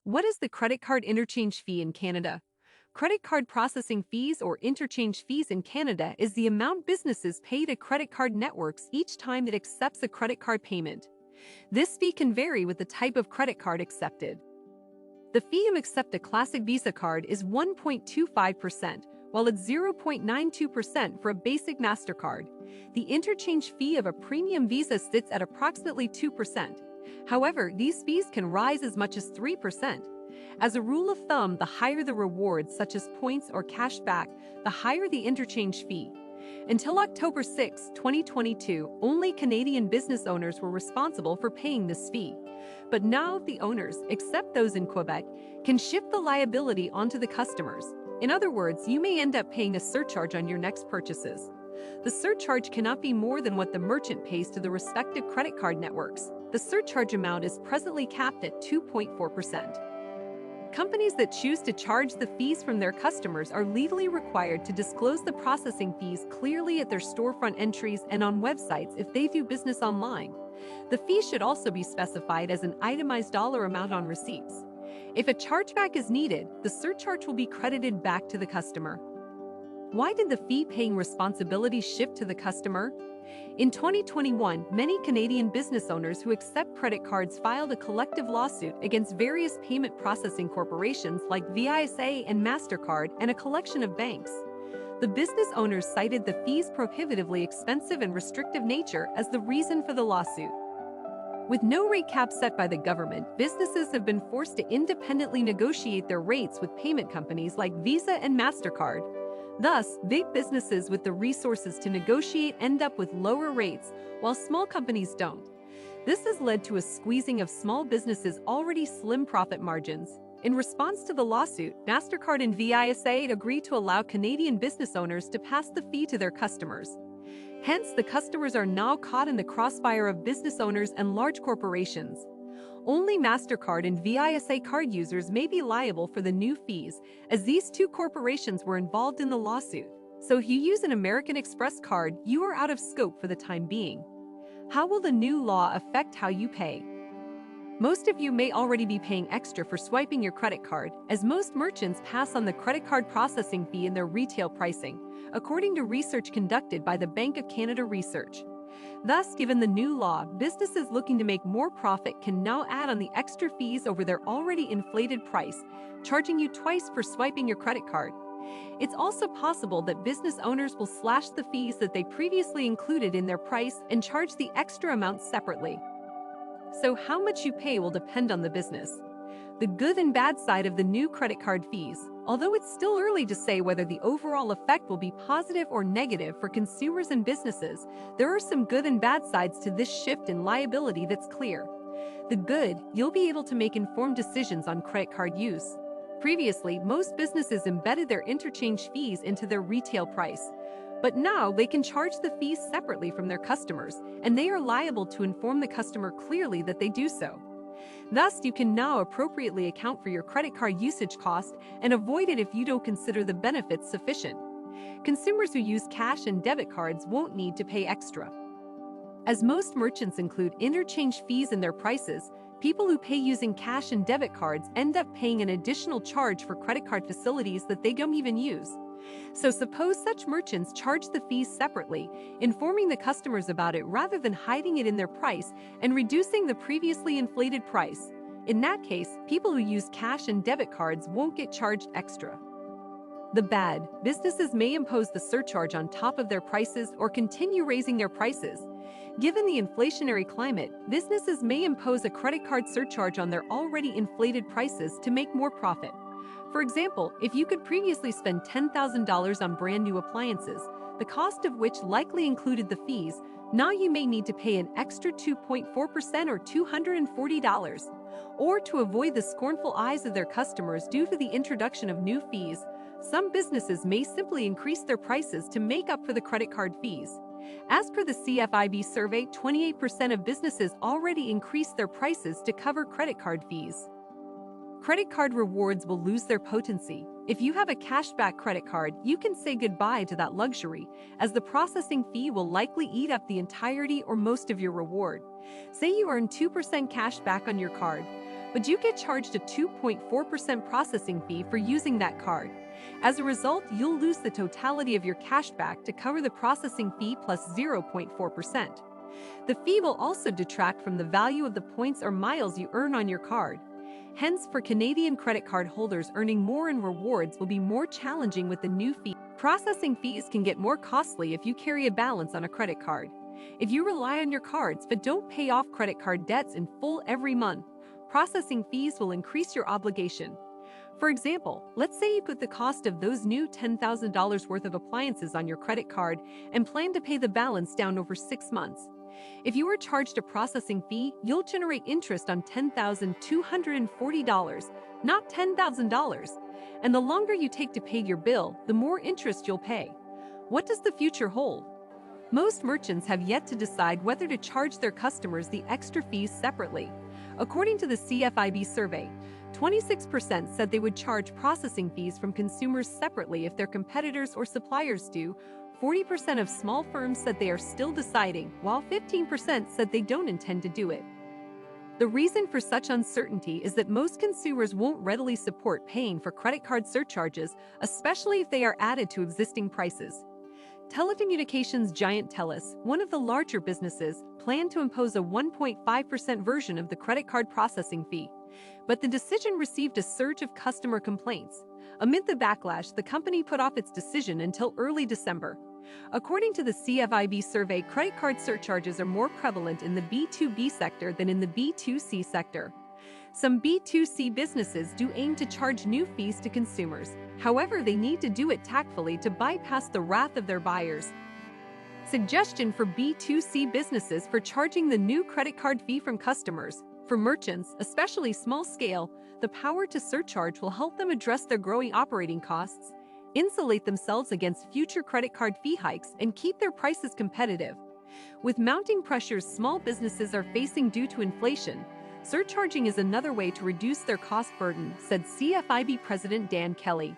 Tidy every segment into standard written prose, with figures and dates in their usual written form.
What is the credit card interchange fee in Canada? Credit card processing fees or interchange fees in Canada is the amount businesses pay to credit card networks each time it accepts a credit card payment. This fee can vary with the type of credit card accepted. The fee to accept a classic Visa card is 1.25%, while it's 0.92% for a basic MasterCard. The interchange fee of a premium Visa sits at approximately 2%. However, these fees can rise as much as 3%. As a rule of thumb, the higher the rewards, such as points or cash back, the higher the interchange fee. Until October 6, 2022, only Canadian business owners were responsible for paying this fee. But now the owners, except those in Quebec, can shift the liability onto the customers. In other words, you may end up paying a surcharge on your next purchases. The surcharge cannot be more than what the merchant pays to the respective credit card networks. The surcharge amount is presently capped at 2.4%. Companies that choose to charge the fees from their customers are legally required to disclose the processing fees clearly at their storefront entries and on websites if they do business online. The fee should also be specified as an itemized dollar amount on receipts. If a chargeback is needed, the surcharge will be credited back to the customer. Why did the fee-paying responsibility shift to the customer? In 2021, many Canadian business owners who accept credit cards filed a collective lawsuit against various payment processing corporations like Visa and MasterCard and a collection of banks. The business owners cited the fees' prohibitively expensive and restrictive nature as the reason for the lawsuit. With no rate cap set by the government, businesses have been forced to independently negotiate their rates with payment companies like Visa and MasterCard. Thus, big businesses with the resources to negotiate end up with lower rates, while small companies don't. This has led to a squeezing of small businesses' already slim profit margins. In response to the lawsuit, MasterCard and Visa agreed to allow Canadian business owners to pass the fee to their customers. Hence, the customers are now caught in the crossfire of business owners and large corporations. Only MasterCard and Visa card users may be liable for the new fees, as these two corporations were involved in the lawsuit. So if you use an American Express card, you are out of scope for the time being. How will the new law affect how you pay? Most of you may already be paying extra for swiping your credit card, as most merchants pass on the credit card processing fee in their retail pricing, according to research conducted by the Bank of Canada Research. Thus, given the new law, businesses looking to make more profit can now add on the extra fees over their already inflated price, charging you twice for swiping your credit card. It's also possible that business owners will slash the fees that they previously included in their price and charge the extra amount separately. So how much you pay will depend on the business. The good and bad side of the new credit card fees. Although it's still early to say whether the overall effect will be positive or negative for consumers and businesses, there are some good and bad sides to this shift in liability that's clear. The good, you'll be able to make informed decisions on credit card use. Previously, most businesses embedded their interchange fees into their retail price. But now they can charge the fees separately from their customers, and they are liable to inform the customer clearly that they do so. Thus, you can now appropriately account for your credit card usage cost and avoid it if you don't consider the benefits sufficient. Consumers who use cash and debit cards won't need to pay extra. As most merchants include interchange fees in their prices, people who pay using cash and debit cards end up paying an additional charge for credit card facilities that they don't even use. So suppose such merchants charge the fees separately, informing the customers about it rather than hiding it in their price and reducing the previously inflated price. In that case, people who use cash and debit cards won't get charged extra. The bad, businesses may impose the surcharge on top of their prices or continue raising their prices. Given the inflationary climate, businesses may impose a credit card surcharge on their already inflated prices to make more profit. For example, if you could previously spend $10,000 on brand new appliances, the cost of which likely included the fees, now you may need to pay an extra 2.4% or $240. Or to avoid the scornful eyes of their customers due to the introduction of new fees, some businesses may simply increase their prices to make up for the credit card fees. As per the CFIB survey, 28% of businesses already increased their prices to cover credit card fees. Credit card rewards will lose their potency. If you have a cashback credit card, you can say goodbye to that luxury, as the processing fee will likely eat up the entirety or most of your reward. Say you earn 2% cash back on your card. but you get charged a 2.4% processing fee for using that card. As a result, you'll lose the totality of your cash back to cover the processing fee plus 0.4%. The fee will also detract from the value of the points or miles you earn on your card. Hence, for Canadian credit card holders, earning more in rewards will be more challenging with the new fee. Processing fees can get more costly if you carry a balance on a credit card. If you rely on your cards but don't pay off credit card debts in full every month, processing fees will increase your obligation. For example, let's say you put the cost of those new $10,000 worth of appliances on your credit card and plan to pay the balance down over 6 months. If you are charged a processing fee, you'll generate interest on $10,240, not $10,000. And the longer you take to pay your bill, the more interest you'll pay. What does the future hold? Most merchants have yet to decide whether to charge their customers the extra fees separately. According to the CFIB survey, 26% said they would charge processing fees from consumers separately if their competitors or suppliers do. 40% of small firms said they are still deciding, while 15% said they don't intend to do it. The reason for such uncertainty is that most consumers won't readily support paying for credit card surcharges, especially if they are added to existing prices. Telecommunications giant TELUS, one of the larger businesses, planned to impose a 1.5% version of the credit card processing fee. But the decision received a surge of customer complaints. Amid the backlash, the company put off its decision until early December. According to the CFIB survey, credit card surcharges are more prevalent in the B2B sector than in the B2C sector. Some B2C businesses do aim to charge new fees to consumers. However, they need to do it tactfully to bypass the wrath of their buyers. Suggestion for B2C businesses for charging the new credit card fee from customers. For merchants, especially small scale, the power to surcharge will help them address their growing operating costs, insulate themselves against future credit card fee hikes, and keep their prices competitive. With mounting pressures small businesses are facing due to inflation, surcharging is another way to reduce their cost burden, said CFIB President Dan Kelly.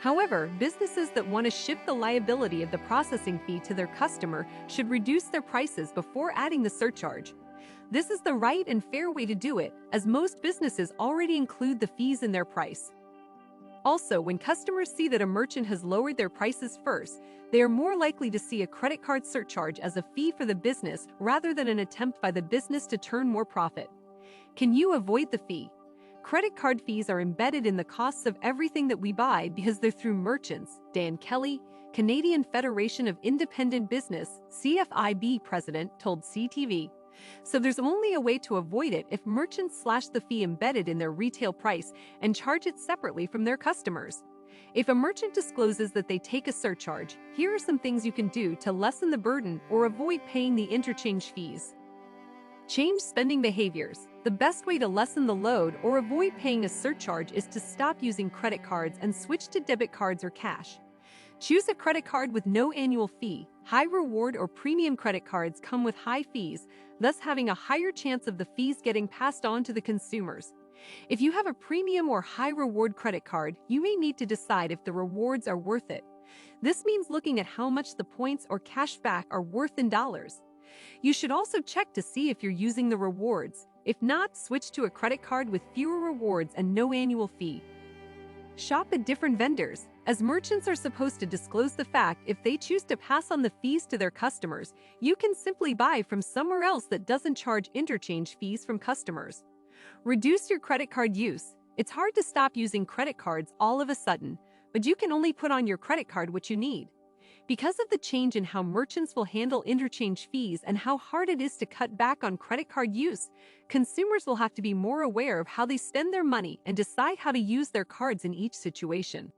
However, businesses that want to shift the liability of the processing fee to their customer should reduce their prices before adding the surcharge. This is the right and fair way to do it, as most businesses already include the fees in their price. Also, when customers see that a merchant has lowered their prices first, they are more likely to see a credit card surcharge as a fee for the business rather than an attempt by the business to turn more profit. Can you avoid the fee? Credit card fees are embedded in the costs of everything that we buy because they're through merchants, Dan Kelly, Canadian Federation of Independent Business, CFIB president, told CTV. So there's only a way to avoid it if merchants slash the fee embedded in their retail price and charge it separately from their customers. If a merchant discloses that they take a surcharge, here are some things you can do to lessen the burden or avoid paying the interchange fees. Change spending behaviors. The best way to lessen the load or avoid paying a surcharge is to stop using credit cards and switch to debit cards or cash. Choose a credit card with no annual fee. High reward or premium credit cards come with high fees, thus having a higher chance of the fees getting passed on to the consumers. If you have a premium or high reward credit card, you may need to decide if the rewards are worth it. This means looking at how much the points or cash back are worth in dollars. You should also check to see if you're using the rewards. If not, switch to a credit card with fewer rewards and no annual fee. Shop at different vendors. As merchants are supposed to disclose the fact if they choose to pass on the fees to their customers, you can simply buy from somewhere else that doesn't charge interchange fees from customers. Reduce your credit card use. It's hard to stop using credit cards all of a sudden, but you can only put on your credit card what you need. Because of the change in how merchants will handle interchange fees and how hard it is to cut back on credit card use, consumers will have to be more aware of how they spend their money and decide how to use their cards in each situation.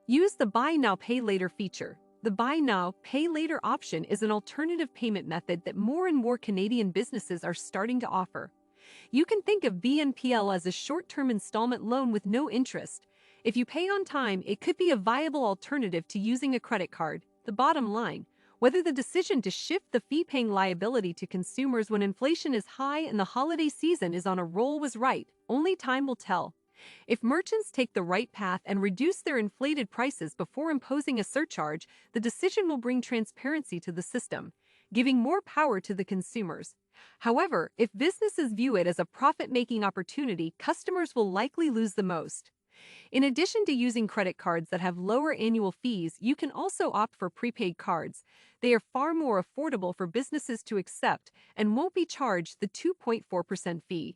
Use the Buy Now, Pay Later feature. The Buy Now, Pay Later option is an alternative payment method that more and more Canadian businesses are starting to offer. You can think of BNPL as a short-term installment loan with no interest. If you pay on time, it could be a viable alternative to using a credit card. The bottom line, whether the decision to shift the fee-paying liability to consumers when inflation is high and the holiday season is on a roll was right, only time will tell. If merchants take the right path and reduce their inflated prices before imposing a surcharge, the decision will bring transparency to the system. giving more power to the consumers. However, if businesses view it as a profit-making opportunity, customers will likely lose the most. In addition to using credit cards that have lower annual fees, you can also opt for prepaid cards. They are far more affordable for businesses to accept and won't be charged the 2.4% fee.